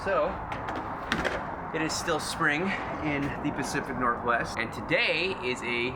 So, it is still spring in the Pacific Northwest, and today is a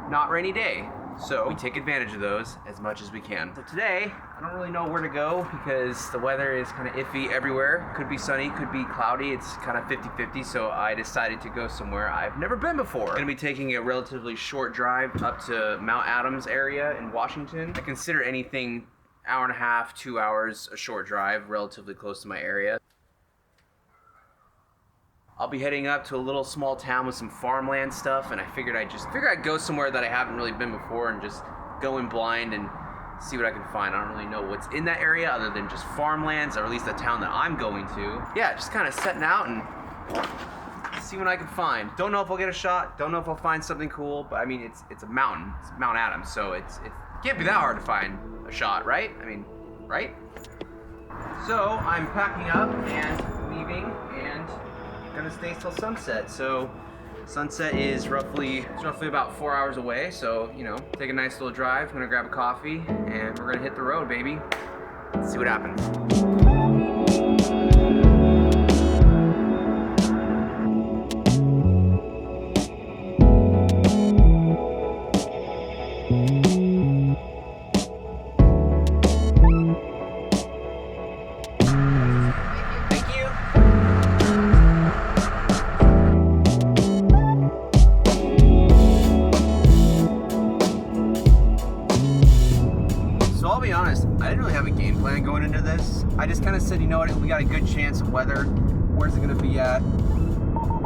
not rainy day. So we take advantage of those as much as we can. So today, I don't really know where to go because the weather is kind of iffy everywhere. Could be sunny, could be cloudy. It's kind of 50-50, so I decided to go somewhere I've never been before. I'm gonna be taking a relatively short drive up to Mount Adams area in Washington. I consider anything hour and a half, 2 hours, a short drive, relatively close to my area. I'll be heading up to a little small town with some farmland stuff, and I figured I'd go somewhere that I haven't really been before and just go in blind and see what I can find. I don't really know what's in that area other than just farmlands, or at least the town that I'm going to. Yeah, just kind of setting out and see what I can find. Don't know if I'll get a shot, don't know if I'll find something cool, but I mean, it's a mountain, it's Mount Adams, so it can't be that hard to find a shot, right? I mean, right? So I'm packing up and leaving, and gonna stay till sunset. So sunset is roughly about 4 hours away. So, you know, take a nice little drive. I'm gonna grab a coffee and we're gonna hit the road, baby. Let's see what happens. I didn't really have a game plan going into this. I just kind of said, you know what, we got a good chance of weather. Where's it going to be at?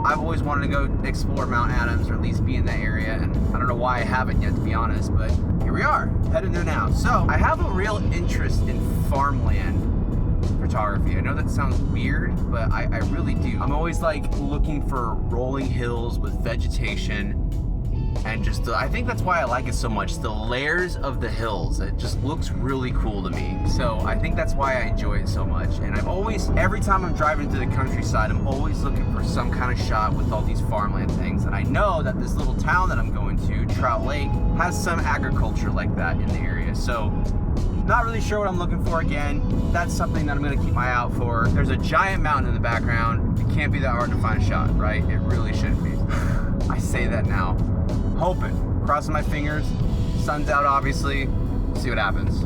I've always wanted to go explore Mount Adams, or at least be in that area, and I don't know why I haven't yet, to be honest, but here we are, headed there now. So I have a real interest in farmland photography. I know that sounds weird, but I really do. I'm always like looking for rolling hills with vegetation. And just, I think that's why I like it so much. The layers of the hills, it just looks really cool to me. So I think that's why I enjoy it so much. And I'm always, every time I'm driving to the countryside, I'm always looking for some kind of shot with all these farmland things. And I know that this little town that I'm going to, Trout Lake, has some agriculture like that in the area. So not really sure what I'm looking for again. That's something that I'm gonna keep my eye out for. There's a giant mountain in the background. It can't be that hard to find a shot, right? It really shouldn't be. I say that now. Hoping, crossing my fingers, sun's out obviously, see what happens.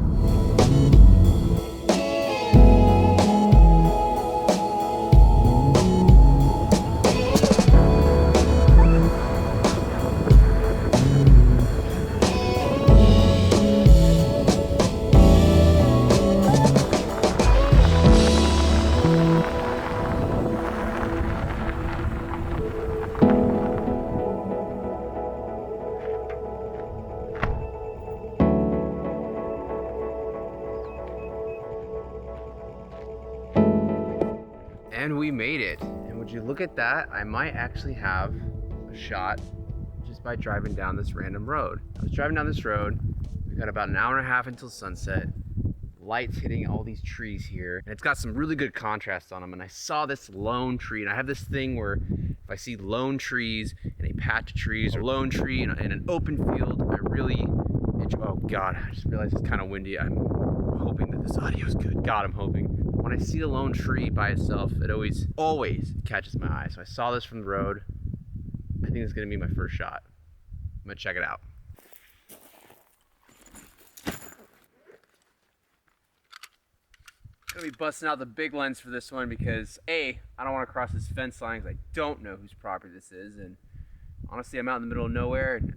And we made it. And would you look at that? I might actually have a shot just by driving down this random road. I was driving down this road. We got about an hour and a half until sunset. Lights hitting all these trees here. And it's got some really good contrast on them. And I saw this lone tree. And I have this thing where if I see lone trees and a patch of trees, or lone tree in an open field, I really enjoy. Oh God, I just realized it's kind of windy. I'm hoping that this audio is good. God, I'm hoping. When I see a lone tree by itself, it always catches my eye. So I saw this from the road. I think it's gonna be my first shot. I'm gonna check it out. I'm gonna be busting out the big lens for this one because A, I don't wanna cross this fence line because I don't know whose property this is. And honestly, I'm out in the middle of nowhere and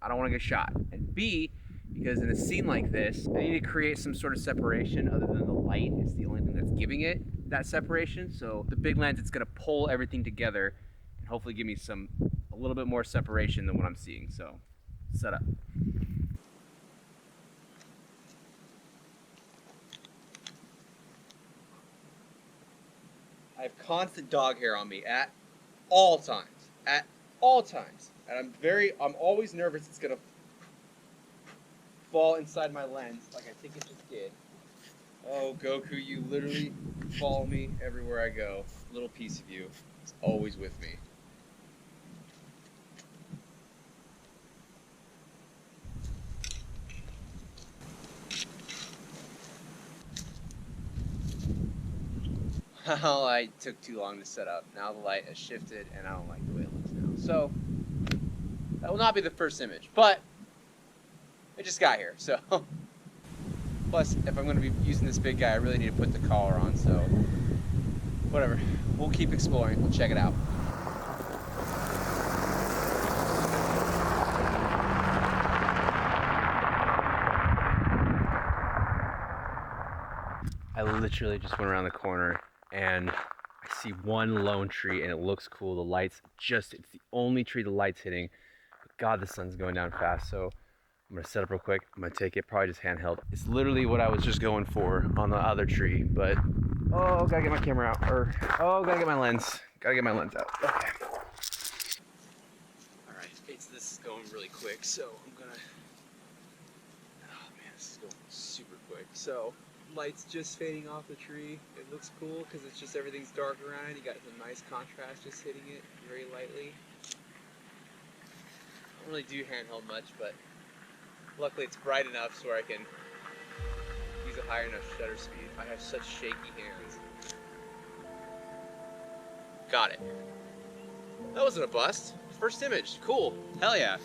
I don't wanna get shot. And B, because in a scene like this, I need to create some sort of separation other than the light. It's the only thing that's giving it that separation. So the big lens, it's gonna pull everything together and hopefully give me a little bit more separation than what I'm seeing. So, set up. I have constant dog hair on me at all times. At all times. And I'm always nervous it's gonna fall inside my lens like I think it just did. Oh, Goku, you literally follow me everywhere I go. A little piece of you is always with me. the light took too long to set up. Now the light has shifted and I don't like the way it looks now. So that will not be the first image, but it just got here, so. Plus, if I'm gonna be using this big guy, I really need to put the collar on, so whatever. We'll keep exploring, we'll check it out. I literally just went around the corner and I see one lone tree and it looks cool. The lights it's the only tree the light's hitting. But God, the sun's going down fast, so I'm gonna set up real quick. I'm gonna take it, probably just handheld. It's literally what I was just going for on the other tree, but oh, gotta get my camera out, or oh, gotta get my lens. Gotta get my lens out. Okay. All right, this is going really quick, so I'm gonna. Oh man, this is going super quick. So. Light's just fading off the tree. It looks cool because it's just everything's dark around it. You got the nice contrast just hitting it very lightly. I don't really do handheld much, but luckily it's bright enough so where I can use a higher enough shutter speed. I have such shaky hands. Got it. That wasn't a bust. First image. Cool. Hell yeah.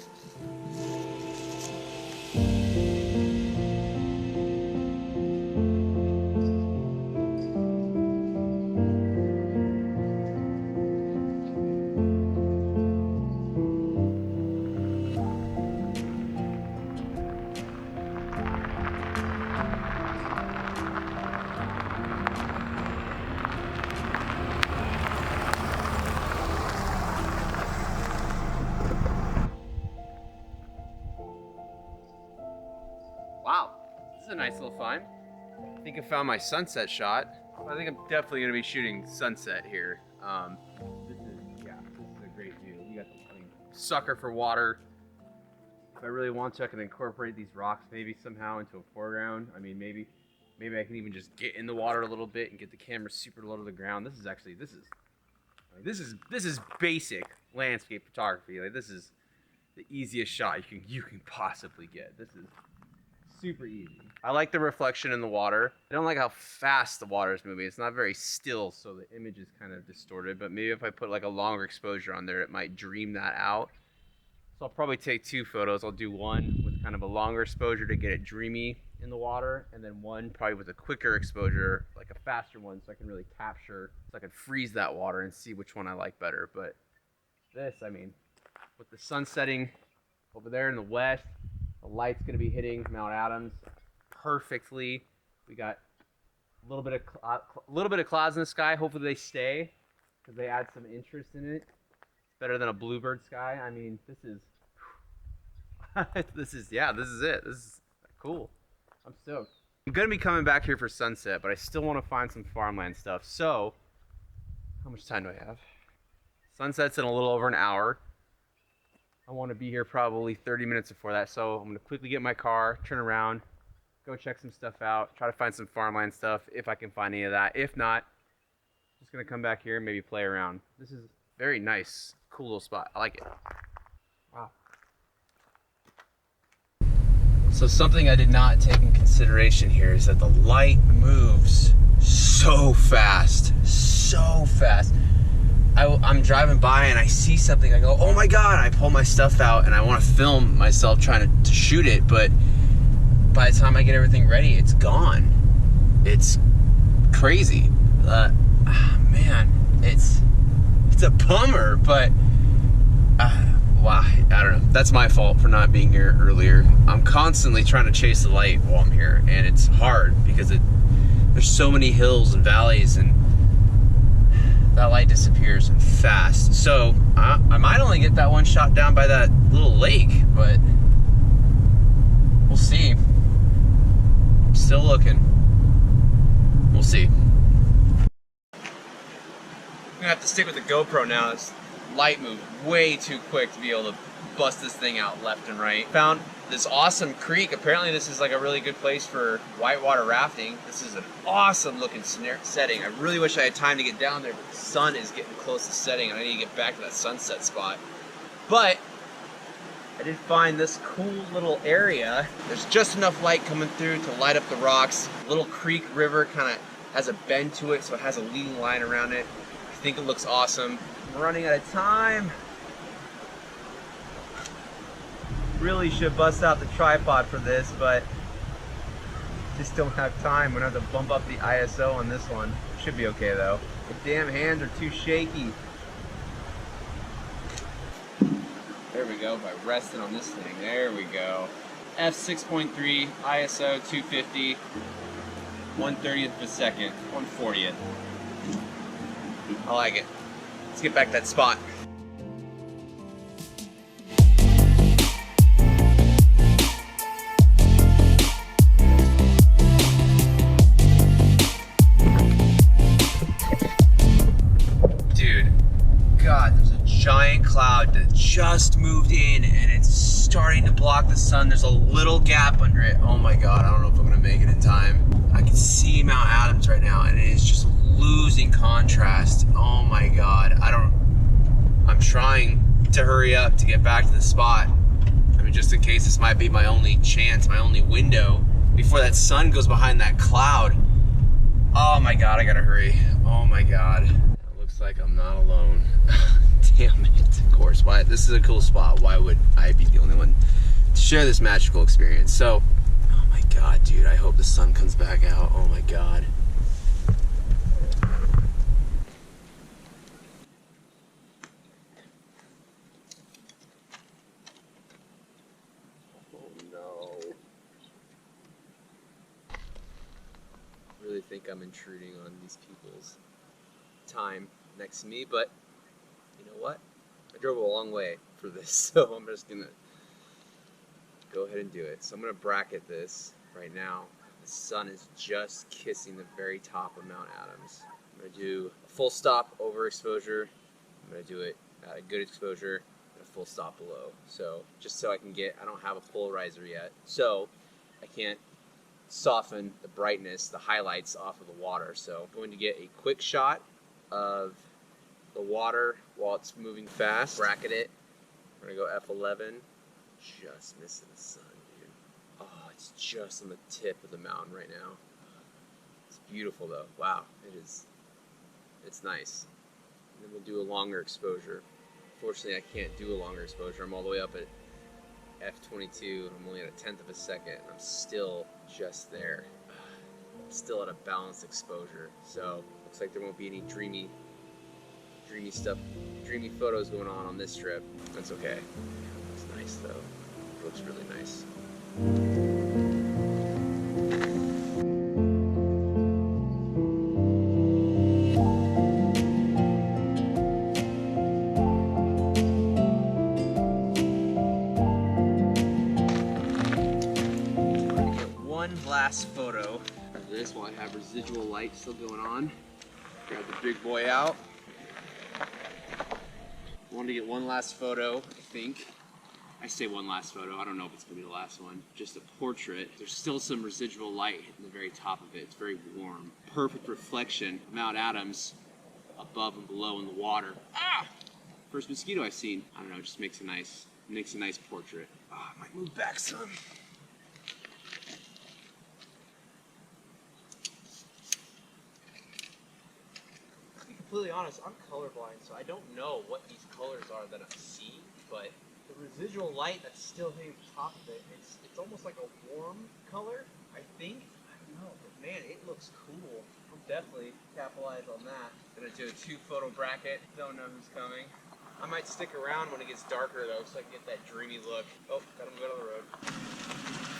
Wow, this is a nice little find. I think I found my sunset shot. I think I'm definitely gonna be shooting sunset here. This is a great view. You got the sucker for water. If I really want to, I can incorporate these rocks maybe somehow into a foreground. I mean, maybe I can even just get in the water a little bit and get the camera super low to the ground. This is basic landscape photography. Like, this is the easiest shot you can possibly get. This is super easy. I like the reflection in the water. I don't like how fast the water is moving. It's not very still, so the image is kind of distorted, but maybe if I put like a longer exposure on there, it might dream that out. So I'll probably take two photos. I'll do one with kind of a longer exposure to get it dreamy in the water, and then one probably with a quicker exposure, like a faster one, so I can really capture, so I can freeze that water and see which one I like better. But this, I mean, with the sun setting over there in the west, the light's going to be hitting Mount Adams perfectly. We got a little bit of clouds in the sky. Hopefully they stay because they add some interest in it. It's better than a bluebird sky. I mean, this is this is it. This is cool. I'm stoked. I'm going to be coming back here for sunset, but I still want to find some farmland stuff. So, how much time do I have? Sunset's in a little over an hour. I want to be here probably 30 minutes before that, so I'm going to quickly get my car, turn around, go check some stuff out, try to find some farmland stuff if I can find any of that. If not, just going to come back here and maybe play around. This is very nice, cool little spot. I like it. Wow. So something I did not take in consideration here is that the light moves so fast, so fast. I'm driving by and I see something, I go, oh my God, I pull my stuff out and I want to film myself trying to shoot it, but by the time I get everything ready, it's gone. It's crazy. Man, it's a bummer, but wow, I don't know. That's my fault for not being here earlier. I'm constantly trying to chase the light while I'm here, and it's hard because there's so many hills and valleys, and that light disappears fast. So I might only get that one shot down by that little lake, but we'll see. I'm still looking. We'll see. I'm gonna have to stick with the GoPro now. This light moved way too quick to be able to bust this thing out left and right. Found this awesome creek. Apparently this is like a really good place for whitewater rafting. This is an awesome looking setting. I really wish I had time to get down there, but the sun is getting close to setting and I need to get back to that sunset spot. But I did find this cool little area. There's just enough light coming through to light up the rocks. Little creek river kind of Has a bend to it, so it has a leading line around it. I think it looks awesome. I'm running out of time. Really should bust out the tripod for this, but just don't have time. I'm gonna have to bump up the ISO on this one. Should be okay though. The damn hands are too shaky. There we go, by resting on this thing. There we go. F6.3, ISO 250, 1/30th of a second, 1/40th. I like it. Let's get back to that spot. Dude, God, there's a giant cloud that just moved in and it's starting to block the sun. There's a little gap under it. Oh my God, I don't know if I'm gonna make it in time. I can see Mount Adams right now and it is just losing contrast. Oh my God, I'm trying to hurry up to get back to the spot. I mean, just in case this might be my only chance, my only window before that sun goes behind that cloud. Oh my God, I gotta hurry. Oh my God. It looks like I'm not alone. Damn it, of course. Why? This is a cool spot. Why would I be the only one to share this magical experience? So, oh my God, dude, I hope the sun comes back out. Oh my God. Oh no. I really think I'm intruding on these people's time next to me, but you know what? I drove a long way for this, so I'm just gonna go ahead and do it. So I'm gonna bracket this right now. The sun is just kissing the very top of Mount Adams. I'm gonna do a full stop overexposure. I'm gonna do it at a good exposure and a full stop below. So just so I can get, I don't have a polarizer yet, so I can't soften the brightness, the highlights off of the water. So I'm going to get a quick shot of the water while it's moving fast. Bracket it. We're gonna go F11. Just missing the sun, dude. Oh, it's just on the tip of the mountain right now. It's beautiful though. Wow, it is. It's nice. And then we'll do a longer exposure. Fortunately, I can't do a longer exposure. I'm all the way up at F22 and I'm only at a 1/10 of a second and I'm still just there. Still at a balanced exposure. So looks like there won't be any dreamy stuff, dreamy photos going on this trip. That's okay. It's nice though. It looks really nice. One last photo of this while I have residual light still going on. Grab the big boy out. Wanted to get one last photo, I think. I say one last photo, I don't know if it's gonna be the last one. Just a portrait. There's still some residual light hitting the very top of it. It's very warm. Perfect reflection of Mount Adams above and below in the water. Ah! First mosquito I've seen. I don't know, it just makes a nice portrait. Ah, I might move back some. Completely honest, I'm colorblind, so I don't know what these colors are that I see, but the residual light that's still hitting the top of it, it's almost like a warm color, I think. I don't know, but man, it looks cool. I'll definitely capitalize on that. Gonna do a 2-photo bracket. Don't know who's coming. I might stick around when it gets darker though, so I can get that dreamy look. Oh, gotta go to the road.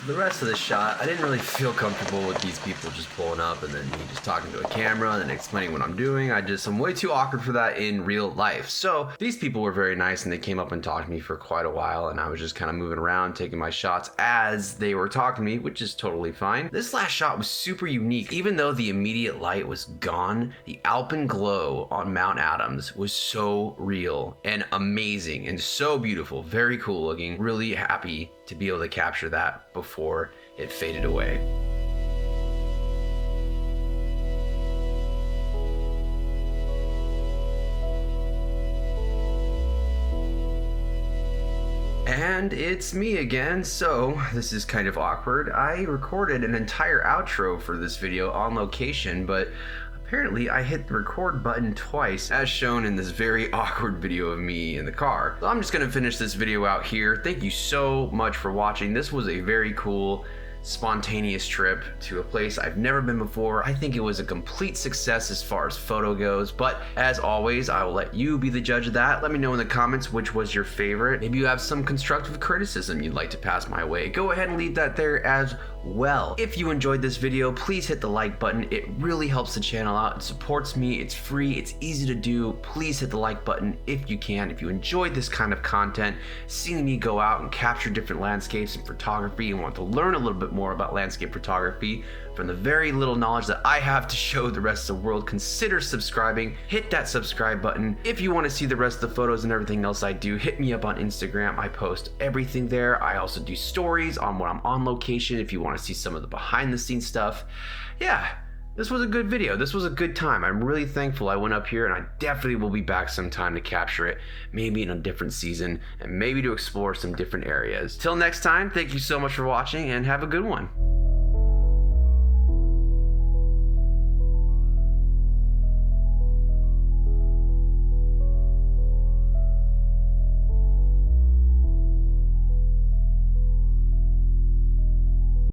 The rest of the shot, I didn't really feel comfortable with these people just pulling up and then me just talking to a camera and then explaining what I'm doing. I'm way too awkward for that in real life. So these people were very nice and they came up and talked to me for quite a while and I was just kind of moving around, taking my shots as they were talking to me, which is totally fine. This last shot was super unique. Even though the immediate light was gone, the alpenglow on Mount Adams was so real and amazing and so beautiful, very cool looking. Really happy to be able to capture that before it faded away. And And it's me again. So this is kind of awkward. I recorded an entire outro for this video on location, but apparently I hit the record button twice, as shown in this very awkward video of me in the car. So I'm just gonna finish this video out here. Thank you so much for watching. This was a very cool, spontaneous trip to a place I've never been before. I think it was a complete success as far as photo goes, but as always, I will let you be the judge of that. Let me know in the comments which was your favorite. Maybe you have some constructive criticism you'd like to pass my way. Go ahead and leave that there as well. If you enjoyed this video, please hit the like button. It really helps the channel out. It supports me. It's free. It's easy to do. Please hit the like button if you can. If you enjoyed this kind of content, seeing me go out and capture different landscapes and photography and want to learn a little bit more about landscape photography from the very little knowledge that I have to show the rest of the world, consider subscribing. Hit that subscribe button. If you want to see the rest of the photos and everything else I do, hit me up on Instagram. I post everything there. I also do stories on when I'm on location if you want to see some of the behind the scenes stuff. Yeah, this was a good video. This was a good time. I'm really thankful I went up here, and I definitely will be back sometime to capture it, maybe in a different season and maybe to explore some different areas. Till next time, thank you so much for watching and have a good one.